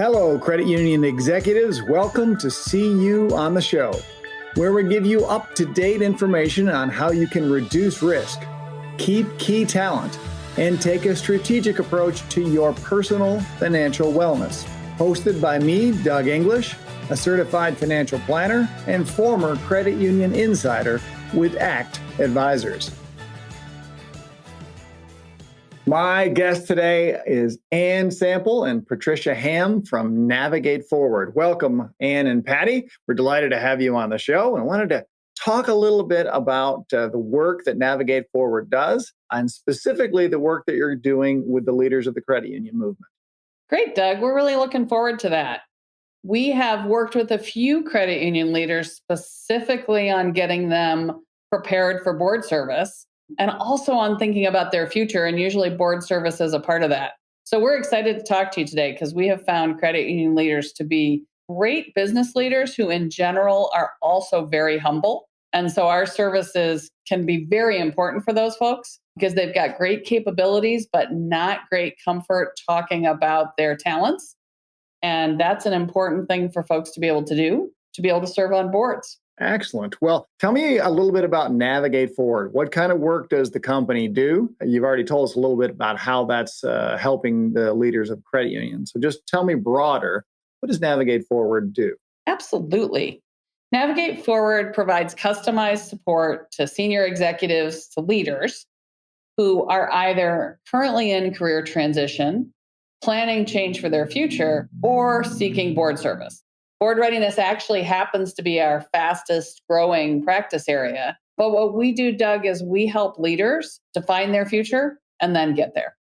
Hello, credit union executives. Welcome to See You on the Show, where we give you up-to-date information on how you can reduce risk, keep key talent, and take a strategic approach to your personal financial wellness. Hosted by me, Doug English, a certified financial planner and former credit union insider with ACT Advisors. My guest today is Ann Sample and Patricia Hamm from Navigate Forward. Welcome, Ann and Patty. We're delighted to have you on the show and wanted to talk a little bit about the work that Navigate Forward does, and specifically the work that you're doing with the leaders of the credit union movement. Great, Doug. We're really looking forward to that. We have worked with a few credit union leaders specifically on getting them prepared for board service, and also on thinking about their future, and usually board service is a part of that. So we're excited to talk to you today because we have found credit union leaders to be great business leaders who in general are also very humble. And so our services can be very important for those folks because they've got great capabilities, but not great comfort talking about their talents. And that's an important thing for folks to be able to do, to be able to serve on boards. Excellent. Well, tell me a little bit about Navigate Forward. What kind of work does the company do? You've already told us a little bit about how that's helping the leaders of credit unions. So just tell me broader, what does Navigate Forward do? Absolutely. Navigate Forward provides customized support to senior executives, to leaders who are either currently in career transition, planning change for their future, or seeking board service. Board readiness actually happens to be our fastest growing practice area. But what we do, Doug, is we help leaders define their future and then get there.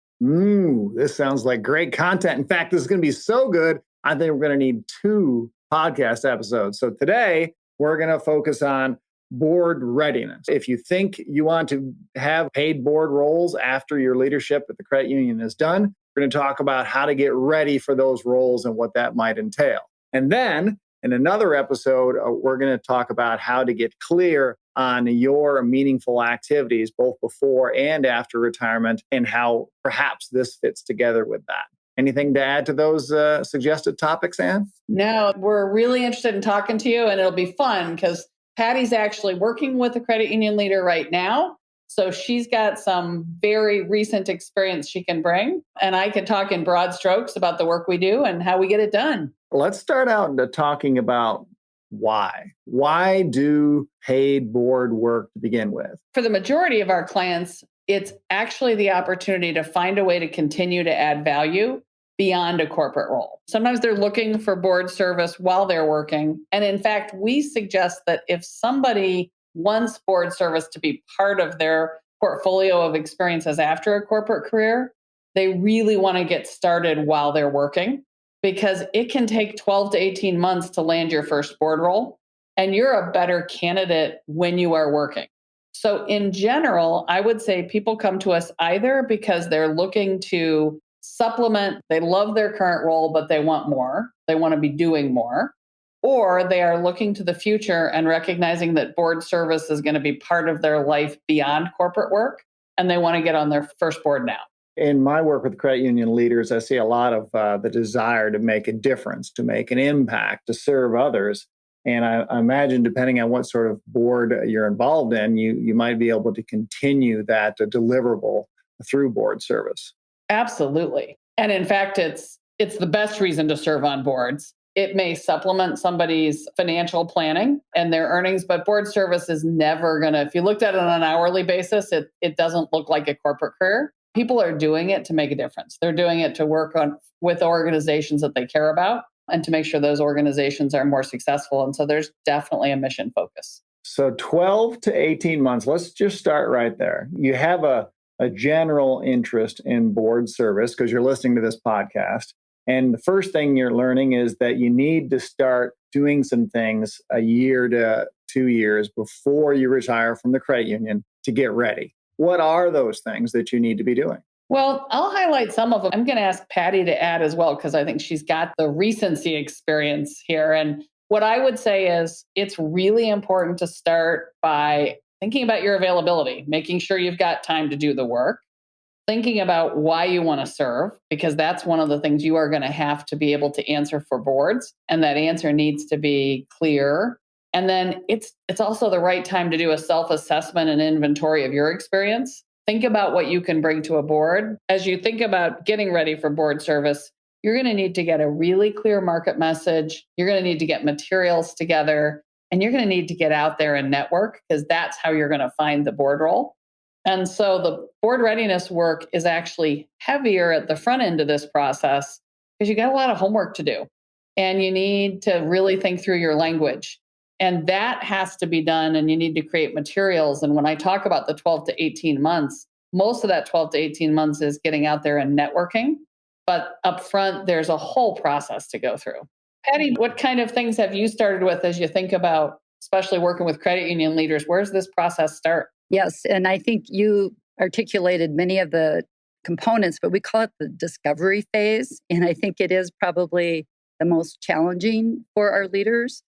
This sounds like great content. In fact, this is going to be so good, I think we're going to need 2 podcast episodes. So today, we're going to focus on board readiness. If you think you want to have paid board roles after your leadership at the credit union is done, we're going to talk about how to get ready for those roles and what that might entail. And then in another episode, we're going to talk about how to get clear on your meaningful activities, both before and after retirement, and how perhaps this fits together with that. Anything to add to those suggested topics, Ann? No, we're really interested in talking to you, and it'll be fun because Patty's actually working with a credit union leader right now. So she's got some very recent experience she can bring, and I can talk in broad strokes about the work we do and how we get it done. Let's start out into talking about why. Why do paid board work to begin with? For the majority of our clients, it's actually the opportunity to find a way to continue to add value beyond a corporate role. Sometimes they're looking for board service while they're working. And in fact, we suggest that if somebody wants board service to be part of their portfolio of experiences after a corporate career, they really want to get started while they're working, because it can take 12 to 18 months to land your first board role, and you're a better candidate when you are working. So in general, I would say people come to us either because they're looking to supplement, they love their current role, but they want more, they want to be doing more, or they are looking to the future and recognizing that board service is going to be part of their life beyond corporate work, and they want to get on their first board now. In my work with credit union leaders, I see a lot of the desire to make a difference, to make an impact, to serve others. And I imagine, depending on what sort of board you're involved in, you might be able to continue that deliverable through board service. Absolutely. And in fact, it's the best reason to serve on boards. It may supplement somebody's financial planning and their earnings, but board service is never going to, if you looked at it on an hourly basis, it doesn't look like a corporate career. People are doing it to make a difference. They're doing it to work with organizations that they care about and to make sure those organizations are more successful. And so there's definitely a mission focus. So 12 to 18 months, let's just start right there. You have a general interest in board service because you're listening to this podcast. And the first thing you're learning is that you need to start doing some things a year to 2 years before you retire from the credit union to get ready. What are those things that you need to be doing? Well, I'll highlight some of them. I'm going to ask Patty to add as well, because I think she's got the recency experience here. And what I would say is it's really important to start by thinking about your availability, making sure you've got time to do the work. thinking about why you want to serve, because that's one of the things you are going to have to be able to answer for boards. And that answer needs to be clear. And then it's also the right time to do a self-assessment and inventory of your experience. Think about what you can bring to a board. As you think about getting ready for board service, you're going to need to get a really clear market message. You're going to need to get materials together, and you're going to need to get out there and network, because that's how you're going to find the board role. And so the board readiness work is actually heavier at the front end of this process, because you got a lot of homework to do, and you need to really think through your language. And that has to be done, and you need to create materials. And when I talk about the 12 to 18 months, most of that 12 to 18 months is getting out there and networking. But up front, there's a whole process to go through. Patty, what kind of things have you started with as you think about, especially working with credit union leaders? Where's this process start? Yes, and I think you articulated many of the components, but we call it the discovery phase. And I think it is probably the most challenging for our leaders.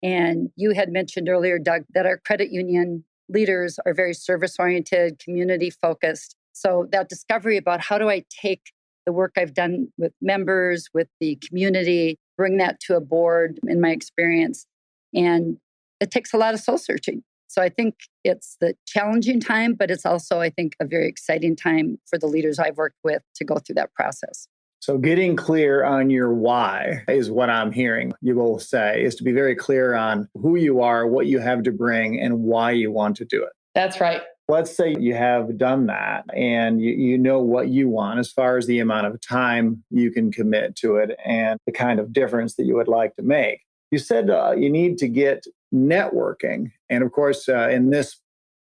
And you had mentioned earlier, Doug, that our credit union leaders are very service-oriented, community-focused. So that discovery about how do I take the work I've done with members, with the community, bring that to a board, in my experience. And it takes a lot of soul searching. So I think it's the challenging time, but it's also, I think, a very exciting time for the leaders I've worked with to go through that process. So getting clear on your why is what I'm hearing you both say, is to be very clear on who you are, what you have to bring, and why you want to do it. That's right. Let's say you have done that and you know what you want as far as the amount of time you can commit to it and the kind of difference that you would like to make. You said you need to get networking. And of course, in this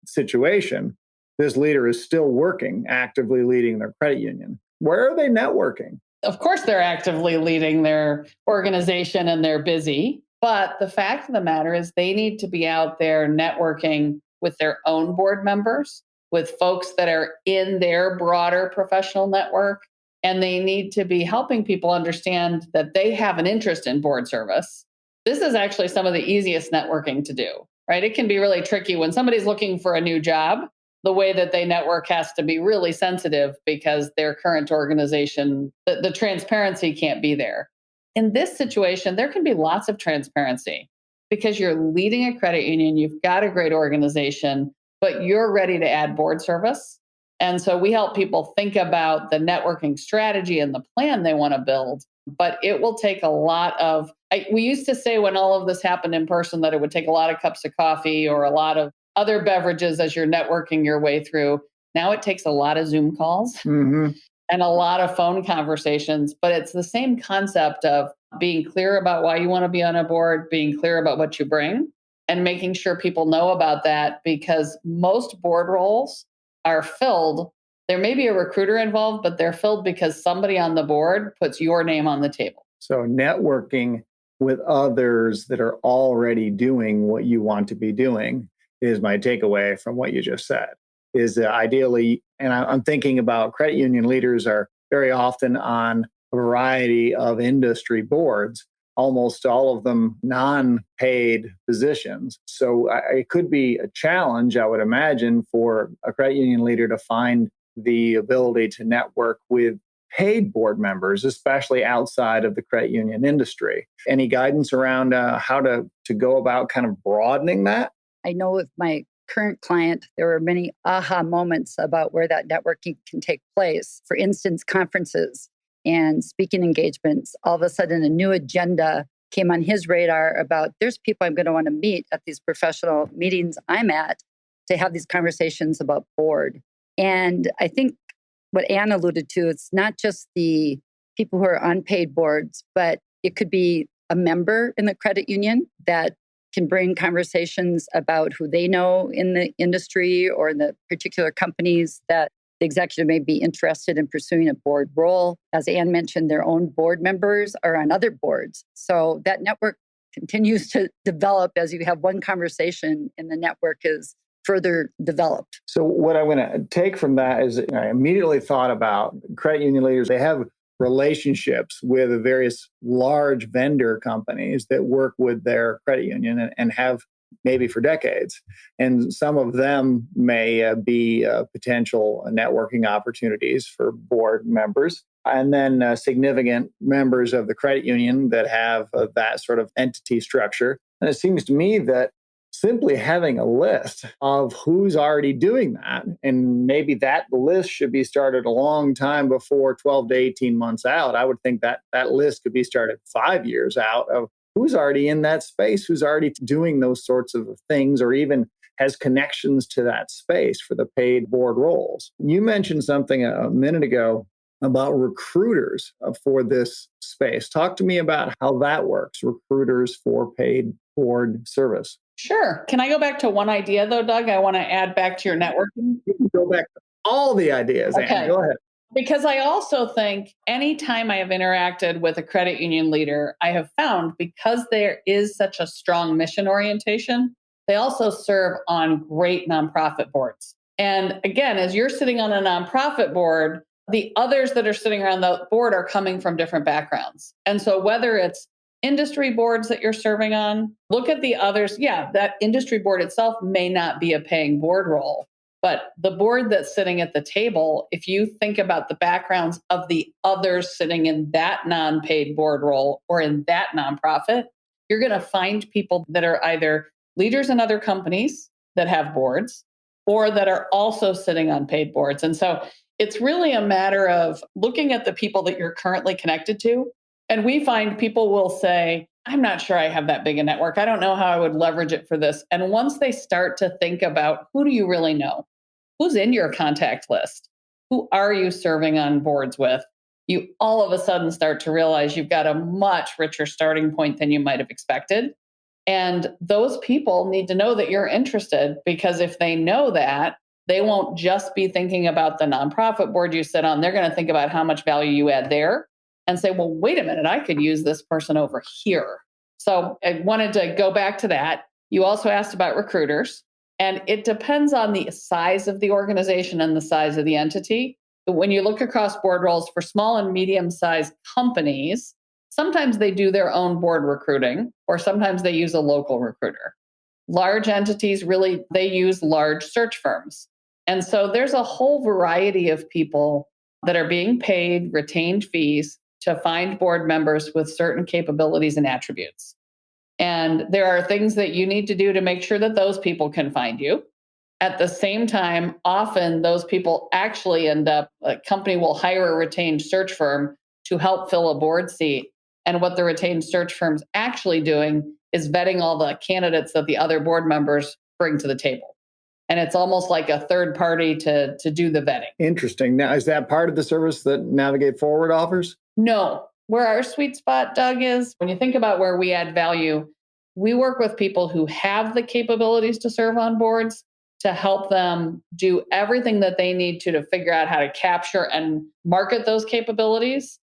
situation, this leader is still working, actively leading their credit union. Where are they networking? Of course, they're actively leading their organization and they're busy. But the fact of the matter is they need to be out there networking with their own board members, with folks that are in their broader professional network. And they need to be helping people understand that they have an interest in board service. This is actually some of the easiest networking to do, right? It can be really tricky when somebody's looking for a new job. The way that they network has to be really sensitive because their current organization, the transparency can't be there. In this situation, there can be lots of transparency because you're leading a credit union, you've got a great organization, but you're ready to add board service. And so we help people think about the networking strategy and the plan they want to build, but it will take a lot of, we used to say when all of this happened in person that it would take a lot of cups of coffee or a lot of other beverages as you're networking your way through. Now it takes a lot of Zoom calls and a lot of phone conversations, but it's the same concept of being clear about why you want to be on a board, being clear about what you bring, and making sure people know about that, because most board roles are filled. There may be a recruiter involved, but they're filled because somebody on the board puts your name on the table. So networking with others that are already doing what you want to be doing is my takeaway from what you just said, is that ideally, and I'm thinking about credit union leaders are very often on a variety of industry boards, almost all of them non-paid positions. So it could be a challenge, I would imagine, for a credit union leader to find the ability to network with paid board members, especially outside of the credit union industry. Any guidance around how to go about kind of broadening that? I know with my current client, there were many aha moments about where that networking can take place. For instance, conferences and speaking engagements. All of a sudden, a new agenda came on his radar about there's people I'm going to want to meet at these professional meetings I'm at to have these conversations about board. And I think what Anne alluded to, it's not just the people who are on paid boards, but it could be a member in the credit union that can bring conversations about who they know in the industry or in the particular companies that the executive may be interested in pursuing a board role. As Anne mentioned, their own board members are on other boards. So that network continues to develop as you have one conversation and the network is further developed. So what I'm going to take from that is I immediately thought about credit union leaders. They have relationships with various large vendor companies that work with their credit union and have maybe for decades. And some of them may be potential networking opportunities for board members. And then significant members of the credit union that have that sort of entity structure. And it seems to me that simply having a list of who's already doing that, and maybe that list should be started a long time before 12 to 18 months out. I would think that that list could be started 5 years out of who's already in that space, who's already doing those sorts of things, or even has connections to that space for the paid board roles. You mentioned something a minute ago about recruiters for this space. Talk to me about how that works, recruiters for paid board service. Sure. Can I go back to one idea though, Doug? I want to add back to your networking. You can go back to all the ideas, Okay. Anne. Go ahead. Because I also think anytime I have interacted with a credit union leader, I have found because there is such a strong mission orientation, they also serve on great nonprofit boards. And again, as you're sitting on a nonprofit board, the others that are sitting around the board are coming from different backgrounds. And so whether it's industry boards that you're serving on, look at the others. Yeah, that industry board itself may not be a paying board role, but the board that's sitting at the table, if you think about the backgrounds of the others sitting in that non-paid board role or in that nonprofit, you're going to find people that are either leaders in other companies that have boards or that are also sitting on paid boards. And so it's really a matter of looking at the people that you're currently connected to. And we find people will say, I'm not sure I have that big a network. I don't know how I would leverage it for this. And once they start to think about who do you really know? Who's in your contact list? Who are you serving on boards with? You all of a sudden start to realize you've got a much richer starting point than you might have expected. And those people need to know that you're interested, because if they know that, they won't just be thinking about the nonprofit board you sit on. They're going to think about how much value you add there and say, well, wait a minute, I could use this person over here. So I wanted to go back to that. You also asked about recruiters, and it depends on the size of the organization and the size of the entity. When you look across board roles for small and medium-sized companies, sometimes they do their own board recruiting, or sometimes they use a local recruiter. Large entities, really, they use large search firms. And so there's a whole variety of people that are being paid retained fees to find board members with certain capabilities and attributes. And there are things that you need to do to make sure that those people can find you. At the same time, often those people actually end up, a company will hire a retained search firm to help fill a board seat. And what the retained search firm's actually doing is vetting all the candidates that the other board members bring to the table. And it's almost like a third party to do the vetting. Interesting. Now, is that part of the service that Navigate Forward offers? No. Where our sweet spot, Doug, is when you think about where we add value, we work with people who have the capabilities to serve on boards to help them do everything that they need to figure out how to capture and market those capabilities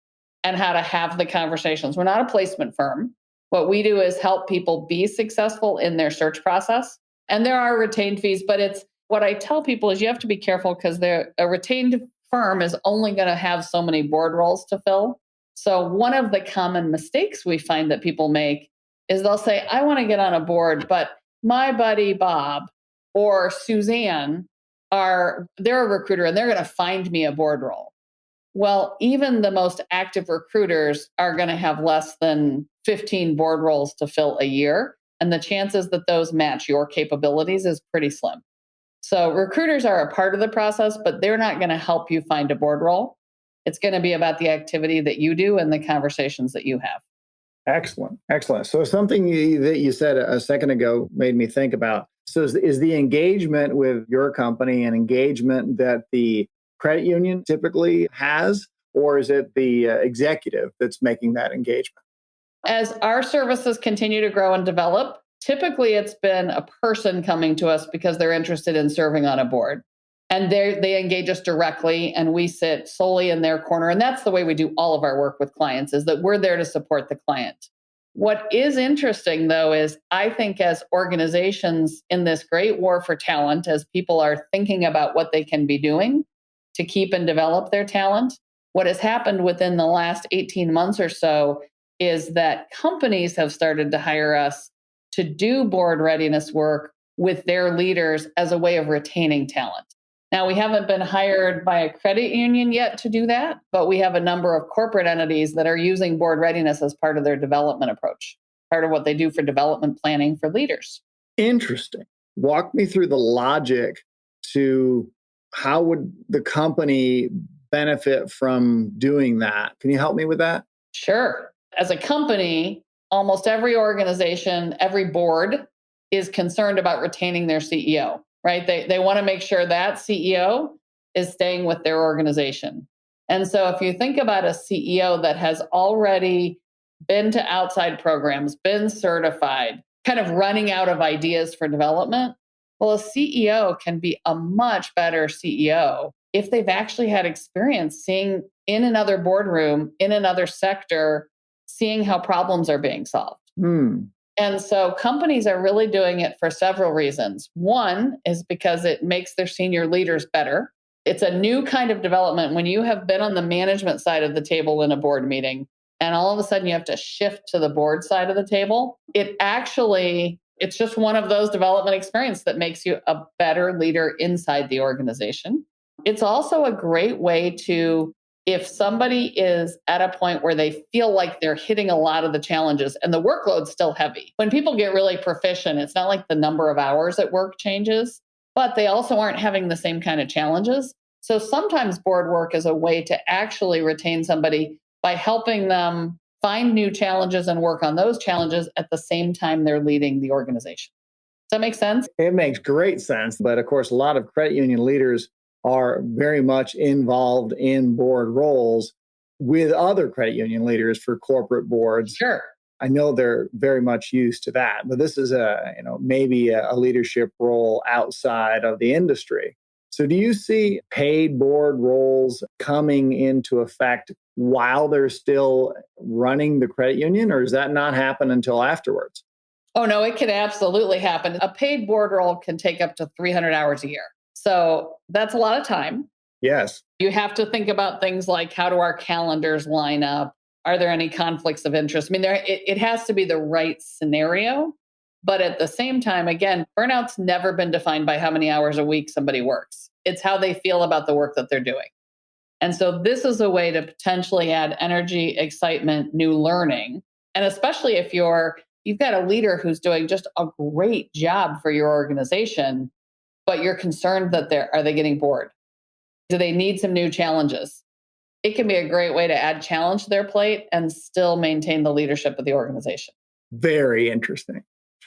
and how to have the conversations. We're not a placement firm. What we do is help people be successful in their search process. And there are retained fees, but it's what I tell people is you have to be careful because a retained firm is only going to have so many board roles to fill. So one of the common mistakes we find that people make is they'll say, I want to get on a board, but my buddy Bob or Suzanne they're a recruiter and they're going to find me a board role. Well, even the most active recruiters are going to have less than 15 board roles to fill a year. And the chances that those match your capabilities is pretty slim. So recruiters are a part of the process, but they're not going to help you find a board role. It's going to be about the activity that you do and the conversations that you have. Excellent. Excellent. So something that you said a second ago made me think about. So is the engagement with your company an engagement that the credit union typically has, or is it the executive that's making that engagement? As our services continue to grow and develop, typically it's been a person coming to us because they're interested in serving on a board. And they engage us directly and we sit solely in their corner. And that's the way we do all of our work with clients, is that we're there to support the client. What is interesting, though, is I think as organizations in this great war for talent, as people are thinking about what they can be doing to keep and develop their talent, what has happened within the last 18 months or so is that companies have started to hire us to do board readiness work with their leaders as a way of retaining talent. Now, we haven't been hired by a credit union yet to do that, but we have a number of corporate entities that are using board readiness as part of their development approach, part of what they do for development planning for leaders. Interesting. Walk me through the logic to how would the company benefit from doing that? Can you help me with that? Sure. As a company, almost every organization, every board is concerned about retaining their CEO, right? They want to make sure that CEO is staying with their organization. And so if you think about a CEO that has already been to outside programs, been certified, kind of running out of ideas for development, well, a CEO can be a much better CEO if they've actually had experience seeing in another boardroom, in another sector, seeing how problems are being solved. And so companies are really doing it for several reasons. One is because it makes their senior leaders better. It's a new kind of development when you have been on the management side of the table in a board meeting, and all of a sudden you have to shift to the board side of the table. It's just one of those development experiences that makes you a better leader inside the organization. It's also a great way to, if somebody is at a point where they feel like they're hitting a lot of the challenges and the workload's still heavy. When people get really proficient, it's not like the number of hours at work changes, but they also aren't having the same kind of challenges. So sometimes board work is a way to actually retain somebody by helping them find new challenges and work on those challenges at the same time they're leading the organization. Does that make sense? It makes great sense. But of course, a lot of credit union leaders are very much involved in board roles with other credit union leaders for corporate boards. Sure. I know they're very much used to that, but this is maybe a leadership role outside of the industry. So do you see paid board roles coming into effect while they're still running the credit union, or does that not happen until afterwards? Oh, no, it can absolutely happen. A paid board role can take up to 300 hours a year. So that's a lot of time. Yes. You have to think about things like, how do our calendars line up? Are there any conflicts of interest? I mean, it has to be the right scenario. But at the same time, again, burnout's never been defined by how many hours a week somebody works. It's how they feel about the work that they're doing. And so this is a way to potentially add energy, excitement, new learning. And especially if you've got a leader who's doing just a great job for your organization, but you're concerned that are they getting bored? Do they need some new challenges? It can be a great way to add challenge to their plate and still maintain the leadership of the organization. Very interesting.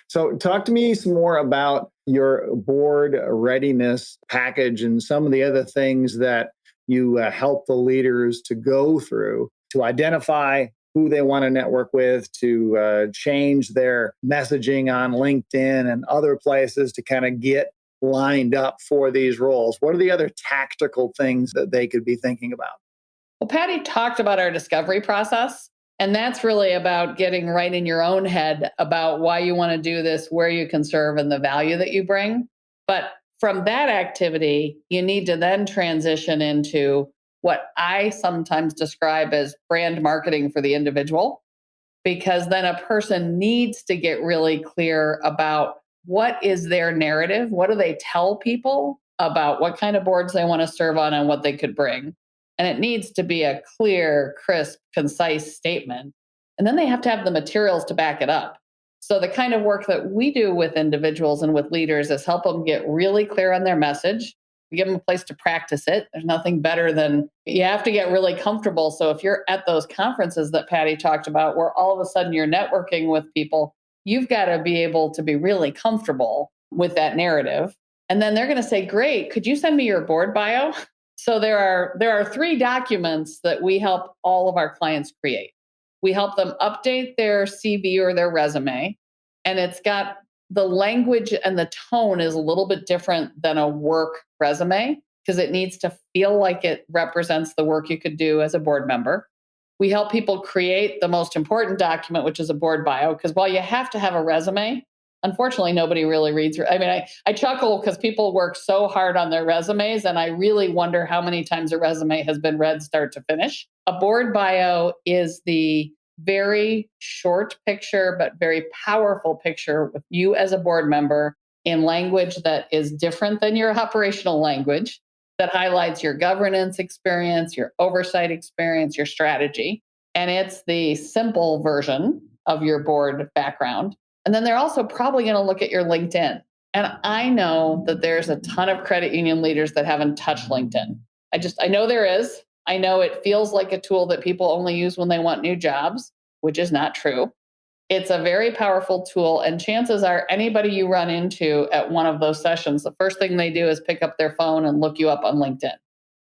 So talk to me some more about your board readiness package and some of the other things that you help the leaders to go through to identify who they want to network with, to change their messaging on LinkedIn and other places to kind of get lined up for these roles. What are the other tactical things that they could be thinking about? Well, Patty talked about our discovery process, and that's really about getting right in your own head about why you want to do this, where you can serve, and the value that you bring. But from that activity, you need to then transition into what I sometimes describe as brand marketing for the individual, because then a person needs to get really clear about what is their narrative, what do they tell people about what kind of boards they want to serve on and what they could bring. And it needs to be a clear, crisp, concise statement. And then they have to have the materials to back it up. So the kind of work that we do with individuals and with leaders is help them get really clear on their message. We give them a place to practice it. There's nothing better than you have to get really comfortable. So if you're at those conferences that Patty talked about, where all of a sudden you're networking with people, you've got to be able to be really comfortable with that narrative. And then they're going to say, great, could you send me your board bio? So there are 3 documents that we help all of our clients create. We help them update their CV or their resume, and it's got the language and the tone is a little bit different than a work resume because it needs to feel like it represents the work you could do as a board member. We help people create the most important document, which is a board bio, because while you have to have a resume, unfortunately, nobody really reads. I mean, I chuckle because people work so hard on their resumes, and I really wonder how many times a resume has been read start to finish. A board bio is the very short picture, but very powerful picture with you as a board member in language that is different than your operational language, that highlights your governance experience, your oversight experience, your strategy. And it's the simple version of your board background. And then they're also probably going to look at your LinkedIn. And I know that there's a ton of credit union leaders that haven't touched LinkedIn. I know there is. I know it feels like a tool that people only use when they want new jobs, which is not true. It's a very powerful tool. And chances are anybody you run into at one of those sessions, the first thing they do is pick up their phone and look you up on LinkedIn.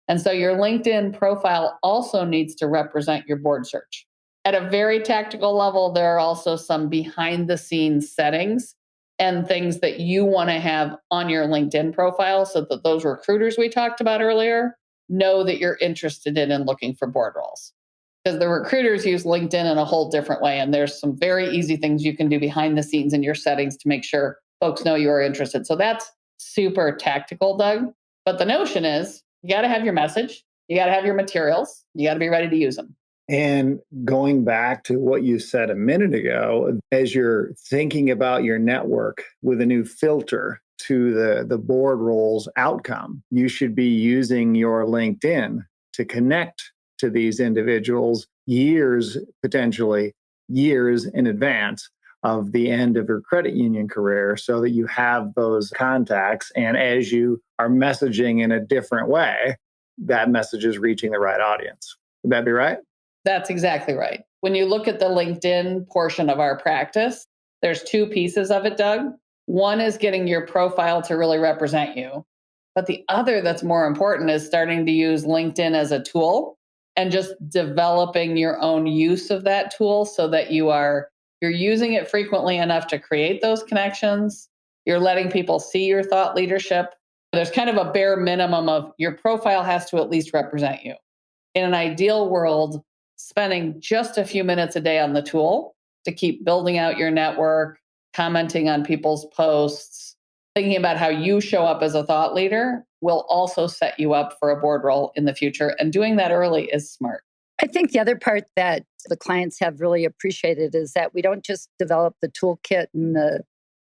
And so your LinkedIn profile also needs to represent your board search. At a very tactical level, there are also some behind the scenes settings and things that you want to have on your LinkedIn profile so that those recruiters we talked about earlier know that you're interested in looking for board roles. Because the recruiters use LinkedIn in a whole different way. And there's some very easy things you can do behind the scenes in your settings to make sure folks know you are interested. So that's super tactical, Doug. But the notion is you got to have your message, you got to have your materials, you got to be ready to use them. And going back to what you said a minute ago, as you're thinking about your network with a new filter to the board roles outcome, you should be using your LinkedIn to connect to these individuals potentially years in advance of the end of your credit union career so that you have those contacts. And as you are messaging in a different way, that message is reaching the right audience. Would that be right? That's exactly right. When you look at the LinkedIn portion of our practice, there's two pieces of it, Doug. One is getting your profile to really represent you. But the other that's more important is starting to use LinkedIn as a tool and just developing your own use of that tool so that you're using it frequently enough to create those connections. You're letting people see your thought leadership. There's kind of a bare minimum of your profile has to at least represent you. In an ideal world, spending just a few minutes a day on the tool to keep building out your network, commenting on people's posts, thinking about how you show up as a thought leader will also set you up for a board role in the future. And doing that early is smart. I think the other part that the clients have really appreciated is that we don't just develop the toolkit and the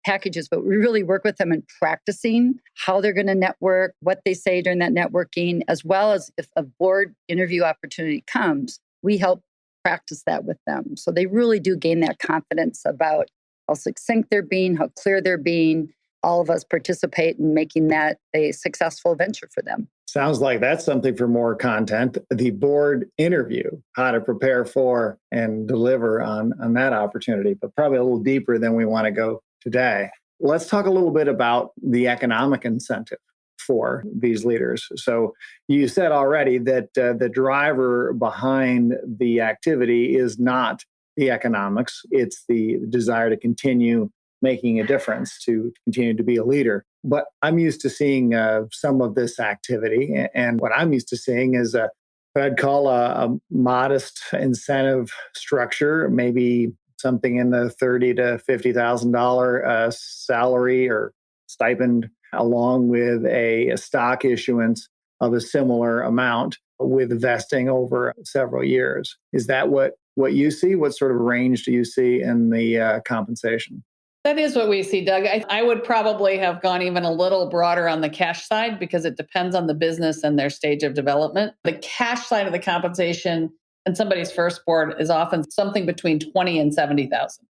packages, but we really work with them in practicing how they're going to network, what they say during that networking, as well as if a board interview opportunity comes, we help practice that with them. So they really do gain that confidence about how succinct they're being, how clear they're being. All of us participate in making that a successful venture for them. Sounds like that's something for more content. The board interview, how to prepare for and deliver on that opportunity, but probably a little deeper than we want to go today. Let's talk a little bit about the economic incentive for these leaders. So you said already that the driver behind the activity is not the economics. It's the desire to continue making a difference, to continue to be a leader. But I'm used to seeing some of this activity. And what I'm used to seeing is what I'd call a modest incentive structure, maybe something in the $30,000 to $50,000 salary or stipend, along with a stock issuance of a similar amount with vesting over several years. Is that what you see? What sort of range do you see in the compensation? That is what we see, Doug. I would probably have gone even a little broader on the cash side because it depends on the business and their stage of development. The cash side of the compensation in somebody's first board is often something between 20 and 70,000.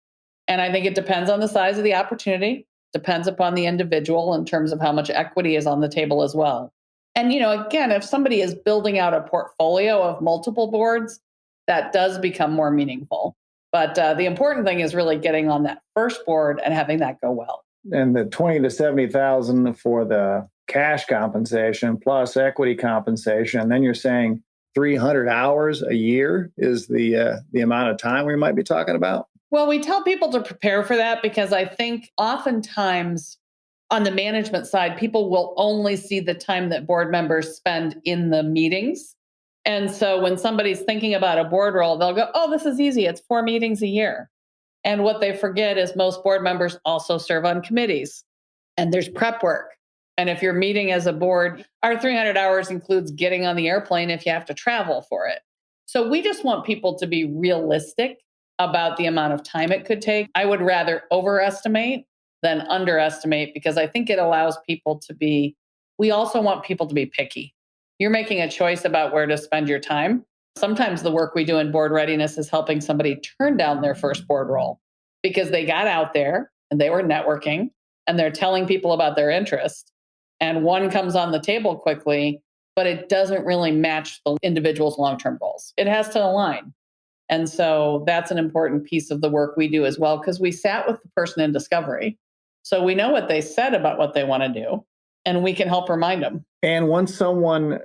And I think it depends on the size of the opportunity, depends upon the individual in terms of how much equity is on the table as well. And, again, if somebody is building out a portfolio of multiple boards, that does become more meaningful. But the important thing is really getting on that first board and having that go well. And the 20 to 70,000 for the cash compensation plus equity compensation, and then you're saying 300 hours a year is the amount of time we might be talking about? Well, we tell people to prepare for that because I think oftentimes on the management side, people will only see the time that board members spend in the meetings. And so when somebody's thinking about a board role, they'll go, oh, this is easy. It's 4 meetings a year. And what they forget is most board members also serve on committees and there's prep work. And if you're meeting as a board, our 300 hours includes getting on the airplane if you have to travel for it. So we just want people to be realistic about the amount of time it could take. I would rather overestimate than underestimate because I think it allows people to be, we also want people to be picky. You're making a choice about where to spend your time. Sometimes the work we do in board readiness is helping somebody turn down their first board role because they got out there and they were networking and they're telling people about their interest. And one comes on the table quickly, but it doesn't really match the individual's long-term goals. It has to align. And so that's an important piece of the work we do as well, because we sat with the person in discovery. So we know what they said about what they want to do, and we can help remind them. And once someone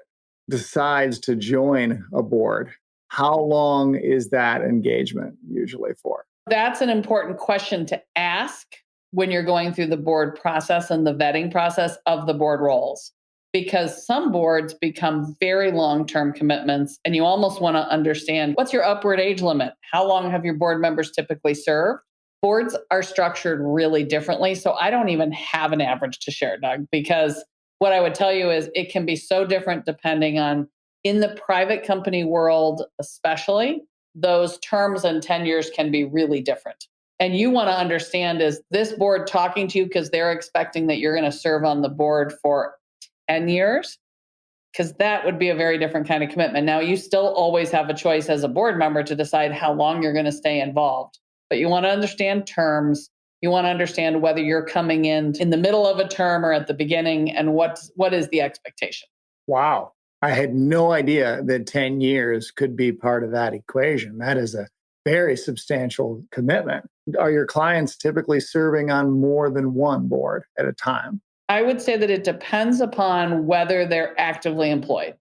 decides to join a board, how long is that engagement usually for? That's an important question to ask when you're going through the board process and the vetting process of the board roles, because some boards become very long-term commitments and you almost want to understand what's your upward age limit? How long have your board members typically served? Boards are structured really differently. So I don't even have an average to share, Doug, because what I would tell you is it can be so different depending on, in the private company world, especially, those terms and tenures can be really different. And you want to understand, is this board talking to you because they're expecting that you're going to serve on the board for 10 years? Because that would be a very different kind of commitment. Now, you still always have a choice as a board member to decide how long you're going to stay involved. But you want to understand terms. You want to understand whether you're coming in the middle of a term or at the beginning, and what is the expectation. Wow. I had no idea that 10 years could be part of that equation. That is a very substantial commitment. Are your clients typically serving on more than one board at a time? I would say that it depends upon whether they're actively employed.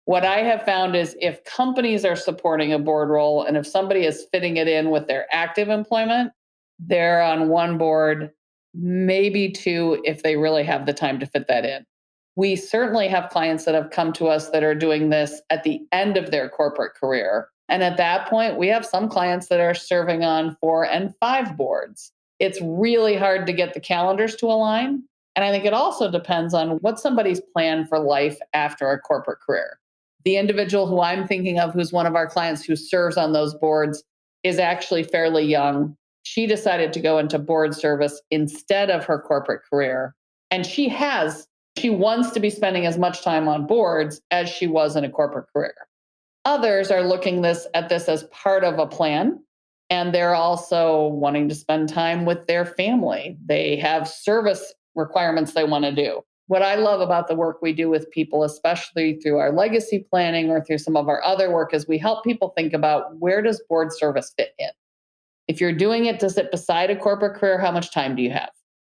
What I have found is if companies are supporting a board role and if somebody is fitting it in with their active employment, they're on one board, maybe two, if they really have the time to fit that in. We certainly have clients that have come to us that are doing this at the end of their corporate career. And at that point, we have some clients that are serving on 4 and 5 boards. It's really hard to get the calendars to align. And I think it also depends on what somebody's plan for life after a corporate career. The individual who I'm thinking of, who's one of our clients who serves on those boards, is actually fairly young. She decided to go into board service instead of her corporate career. And she wants to be spending as much time on boards as she was in a corporate career. Others are looking at this as part of a plan, and they're also wanting to spend time with their family. They have service requirements they want to do. What I love about the work we do with people, especially through our legacy planning or through some of our other work, is we help people think about, where does board service fit in? If you're doing it to sit beside a corporate career, how much time do you have?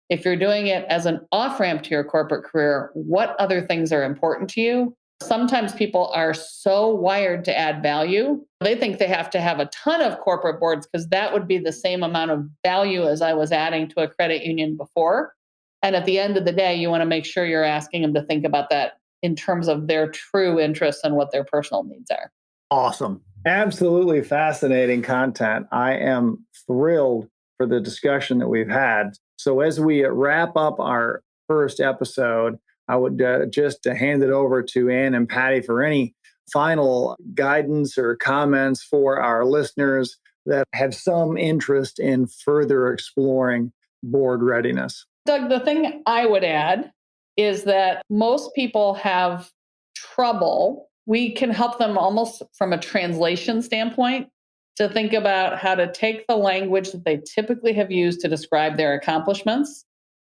If you're doing it as an off-ramp to your corporate career, what other things are important to you? Sometimes people are so wired to add value, they think they have to have a ton of corporate boards because that would be the same amount of value as I was adding to a credit union before. And at the end of the day, you want to make sure you're asking them to think about that in terms of their true interests and what their personal needs are. Awesome. Absolutely fascinating content. I am thrilled for the discussion that we've had. So as we wrap up our first episode, I would just hand it over to Ann and Patty for any final guidance or comments for our listeners that have some interest in further exploring board readiness. Doug, the thing I would add is that most people have trouble. We can help them almost from a translation standpoint to think about how to take the language that they typically have used to describe their accomplishments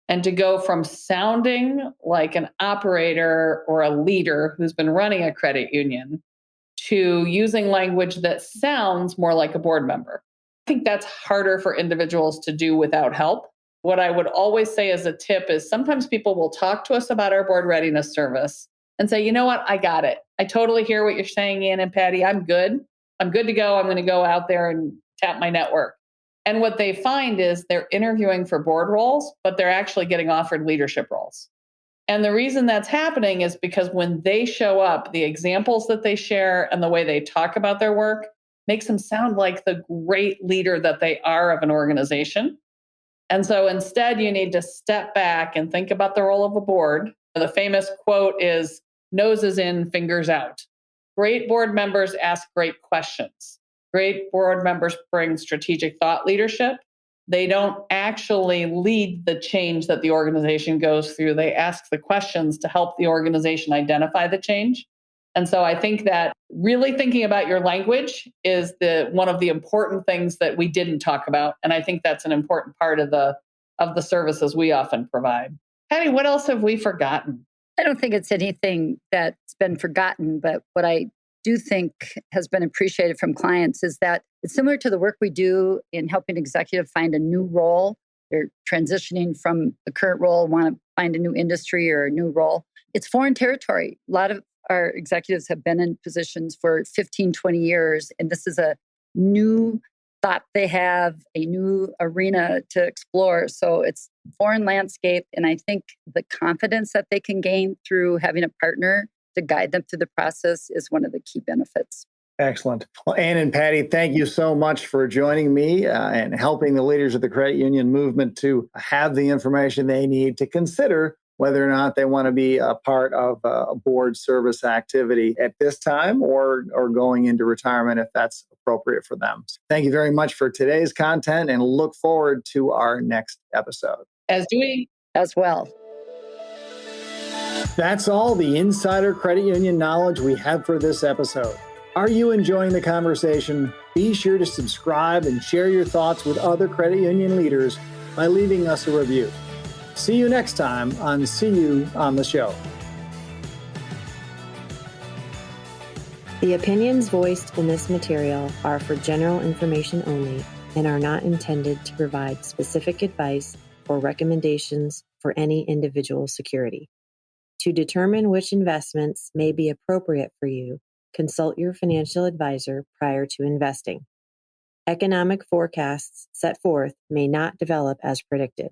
and to go from sounding like an operator or a leader who's been running a credit union to using language that sounds more like a board member. I think that's harder for individuals to do without help. What I would always say as a tip is sometimes people will talk to us about our board readiness service and say, you know what, I got it. I totally hear what you're saying, Ann and Patty. I'm good. I'm good to go. I'm going to go out there and tap my network. And what they find is they're interviewing for board roles, but they're actually getting offered leadership roles. And the reason that's happening is because when they show up, the examples that they share and the way they talk about their work makes them sound like the great leader that they are of an organization. And so instead, you need to step back and think about the role of a board. The famous quote is, noses in, fingers out. Great board members ask great questions. Great board members bring strategic thought leadership. They don't actually lead the change that the organization goes through. They ask the questions to help the organization identify the change. And so I think that really thinking about your language is one of the important things that we didn't talk about. And I think that's an important part of the services we often provide. Patty, what else have we forgotten? I don't think it's anything that's been forgotten, but what I do think has been appreciated from clients is that it's similar to the work we do in helping executive find a new role. They're transitioning from the current role, want to find a new industry or a new role. It's foreign territory. A lot of our executives have been in positions for 15, 20 years, and this is a new thought they have, a new arena to explore. So it's foreign landscape. And I think the confidence that they can gain through having a partner to guide them through the process is one of the key benefits. Excellent. Well, Ann and Patty, thank you so much for joining me and helping the leaders of the credit union movement to have the information they need to consider whether or not they want to be a part of a board service activity at this time or going into retirement if that's appropriate for them. So thank you very much for today's content and look forward to our next episode. As do we. As well. That's all the insider credit union knowledge we have for this episode. Are you enjoying the conversation? Be sure to subscribe and share your thoughts with other credit union leaders by leaving us a review. See you next time on See You on the Show. The opinions voiced in this material are for general information only and are not intended to provide specific advice or recommendations for any individual security. To determine which investments may be appropriate for you, consult your financial advisor prior to investing. Economic forecasts set forth may not develop as predicted.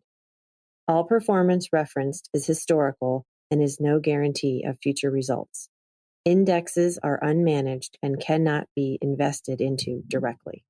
All performance referenced is historical and is no guarantee of future results. Indexes are unmanaged and cannot be invested into directly.